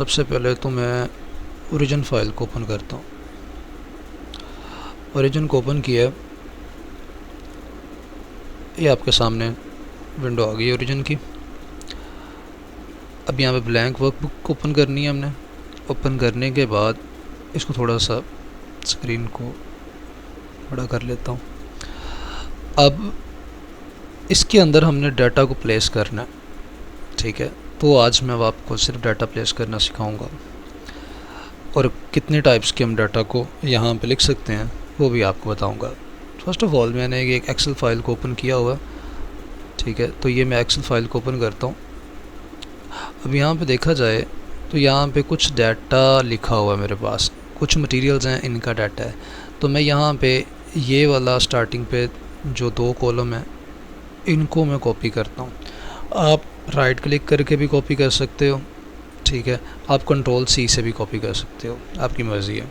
सबसे पहले तो मैं ओरिजिन फ़ाइल को ओपन करता हूँ। ओरिजिन को ओपन किया, ये आपके सामने विंडो आ गई ओरिजिन की। अब यहाँ पे ब्लैंक वर्कबुक ओपन करनी है हमने। ओपन करने के बाद इसको थोड़ा सा स्क्रीन को बड़ा कर लेता हूँ। अब इसके अंदर हमने डाटा को प्लेस करना है, ठीक है। तो आज मैं आपको सिर्फ डाटा प्लेस करना सिखाऊंगा और कितने टाइप्स के हम डाटा को यहाँ पे लिख सकते हैं वो भी आपको बताऊंगा। फर्स्ट ऑफ ऑल मैंने एक एक्सेल फ़ाइल को ओपन किया हुआ, ठीक है। तो ये मैं एक्सेल फ़ाइल को ओपन करता हूँ। अब यहाँ पे देखा जाए तो यहाँ पे कुछ डाटा लिखा हुआ है मेरे पास, कुछ मटेरियल्स हैं, इनका डाटा है। तो मैं यहाँ पे ये वाला स्टार्टिंग पे जो 2 कॉलम है इनको मैं कॉपी करता हूँ। आप राइट क्लिक करके भी कॉपी कर सकते हो, ठीक है। आप कंट्रोल C से भी कॉपी कर सकते हो, आपकी मर्ज़ी है।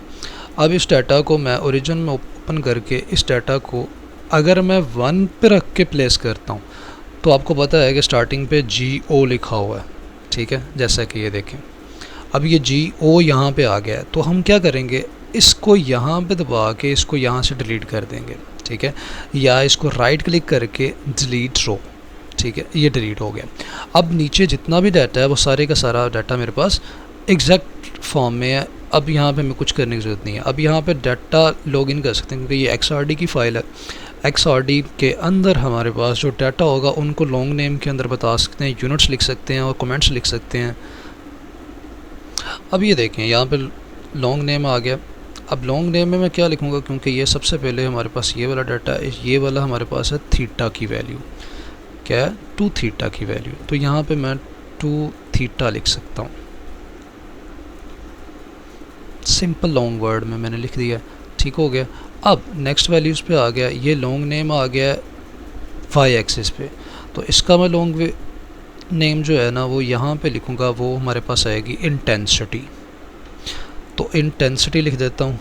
अब इस डाटा को मैं ओरिजिन में ओपन करके इस डाटा को अगर मैं 1 पे रख के प्लेस करता हूँ तो आपको पता है कि स्टार्टिंग पे GO लिखा हुआ है, ठीक है। जैसा कि ये देखें, अब ये GO यहाँ पे आ गया है। तो हम क्या करेंगे, इसको यहाँ पे दबा के इसको यहाँ से डिलीट कर देंगे, ठीक है। या इसको राइट क्लिक करके डिलीट रो, ठीक है, ये डिलीट हो गया। अब नीचे जितना भी डाटा है वो सारे का सारा डाटा मेरे पास एग्जैक्ट फॉर्म में है। अब यहाँ पे हमें कुछ करने की ज़रूरत नहीं है। अब यहाँ पे डाटा लॉगिन कर सकते हैं क्योंकि ये XRD की फ़ाइल है। XRD के अंदर हमारे पास जो डाटा होगा उनको लॉन्ग नेम के अंदर बता सकते हैं, यूनिट्स लिख सकते हैं और कमेंट्स लिख सकते हैं। अब ये देखें यहाँ पे लॉन्ग नेम आ गया। अब लॉन्ग नेम में मैं क्या लिखूँगा, क्योंकि ये सबसे पहले हमारे पास ये वाला डाटा है, ये वाला हमारे पास है थीटा की वैल्यू, क्या है 2 थीटा की वैल्यू। तो यहाँ पे मैं 2 थीटा लिख सकता हूँ, सिंपल लॉन्ग वर्ड में मैंने लिख दिया, ठीक हो गया। अब नेक्स्ट वैल्यूज़ पे आ गया, ये लॉन्ग नेम आ गया y एक्सिस पे। तो इसका मैं लॉन्ग नेम जो है ना वो यहाँ पे लिखूँगा, वो हमारे पास आएगी इंटेंसिटी। तो इंटेंसिटी लिख देता हूँ,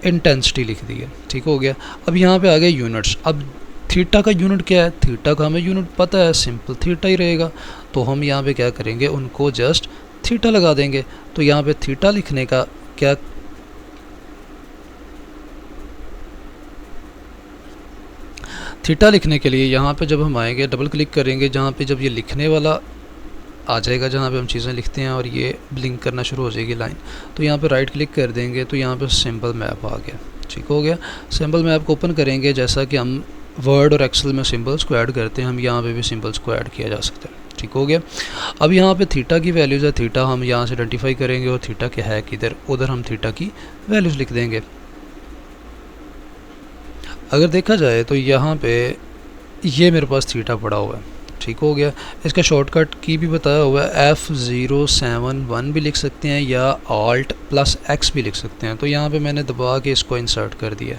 इंटेंसिटी लिख दी है, ठीक हो गया। अब यहाँ पे आ गए यूनिट्स। अब थीटा का यूनिट क्या है, थीटा का हमें यूनिट पता है, सिंपल थीटा ही रहेगा। तो हम यहाँ पे क्या करेंगे, उनको जस्ट थीटा लगा देंगे। तो यहाँ पे थीटा लिखने का क्या, थीटा लिखने के लिए यहाँ पे जब हम आएंगे डबल क्लिक करेंगे, जहाँ पे जब ये लिखने वाला आ जाएगा जहाँ पे हम चीज़ें लिखते हैं और ये ब्लिंक करना शुरू हो जाएगी लाइन, तो यहाँ पे राइट क्लिक कर देंगे तो यहाँ पे सिंबल मैप आ गया, ठीक हो गया। सिंबल मैप को ओपन करेंगे, जैसा कि हम वर्ड और एक्सेल में सिंबल्स को ऐड करते हैं, हम यहाँ पे भी सिंबल्स को ऐड किया जा सकता है, ठीक हो गया। अब यहाँ पे थीटा की वैल्यूज़ है, थीटा हम यहाँ से आइडेंटिफाई करेंगे और थीटा क्या है किधर, उधर हम थीटा की वैल्यूज़ लिख देंगे। अगर देखा जाए तो यहाँ पे ये मेरे पास थीटा पड़ा हुआ है, ठीक हो गया। इसका शॉर्टकट की भी बताया हुआ है, F071 भी लिख सकते हैं या Alt+X भी लिख सकते हैं। तो यहाँ पे मैंने दबा के इसको इंसर्ट कर दिया,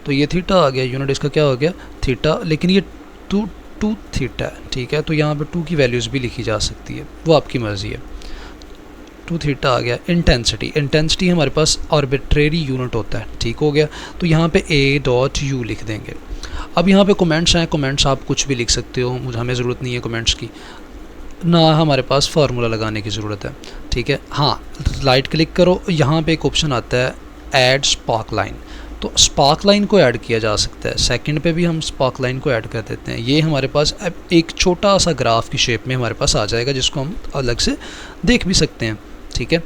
तो ये थीटा आ गया, यूनिट इसका क्या हो गया थीटा, लेकिन ये 2 थीटा है, ठीक है। तो यहाँ पे 2 की वैल्यूज़ भी लिखी जा सकती है, वो आपकी मर्ज़ी है। 2 थीटा आ गया। इंटेंसिटी हमारे पास आर्बिट्रेरी यूनिट होता है, ठीक हो गया। तो यहाँ पे A.U लिख देंगे। अब यहाँ पे कमेंट्स हैं, कमेंट्स आप कुछ भी लिख सकते हो, मुझे हमें ज़रूरत नहीं है कमेंट्स की, ना हमारे पास फार्मूला लगाने की ज़रूरत है, ठीक है। हाँ, राइट क्लिक करो, यहाँ पे एक ऑप्शन आता है ऐड स्पार्क लाइन, तो स्पार्क लाइन को ऐड किया जा सकता है। सेकंड पे भी हम स्पार्क लाइन को ऐड कर देते हैं। ये हमारे पास एक छोटा सा ग्राफ की शेप में हमारे पास आ जाएगा, जिसको हम अलग से देख भी सकते हैं, ठीक है।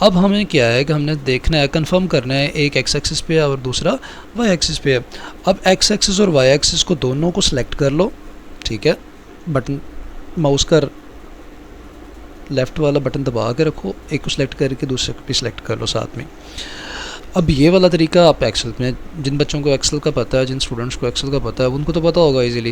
अब हमें क्या है कि हमने देखना है, कंफर्म करना है, एक x एक्सिस पे है और दूसरा y एक्सिस पे है। अब x एक्सिस और y एक्सिस को दोनों को सिलेक्ट कर लो, ठीक है। बटन माउस का लेफ़्ट वाला बटन दबा के रखो, एक को सिलेक्ट करके दूसरे को भी सिलेक्ट कर लो साथ में। अब ये वाला तरीका आप एक्सेल में, जिन बच्चों को एक्सेल का पता है, जिन स्टूडेंट्स को एक्सेल का पता है उनको तो पता होगा इजीली।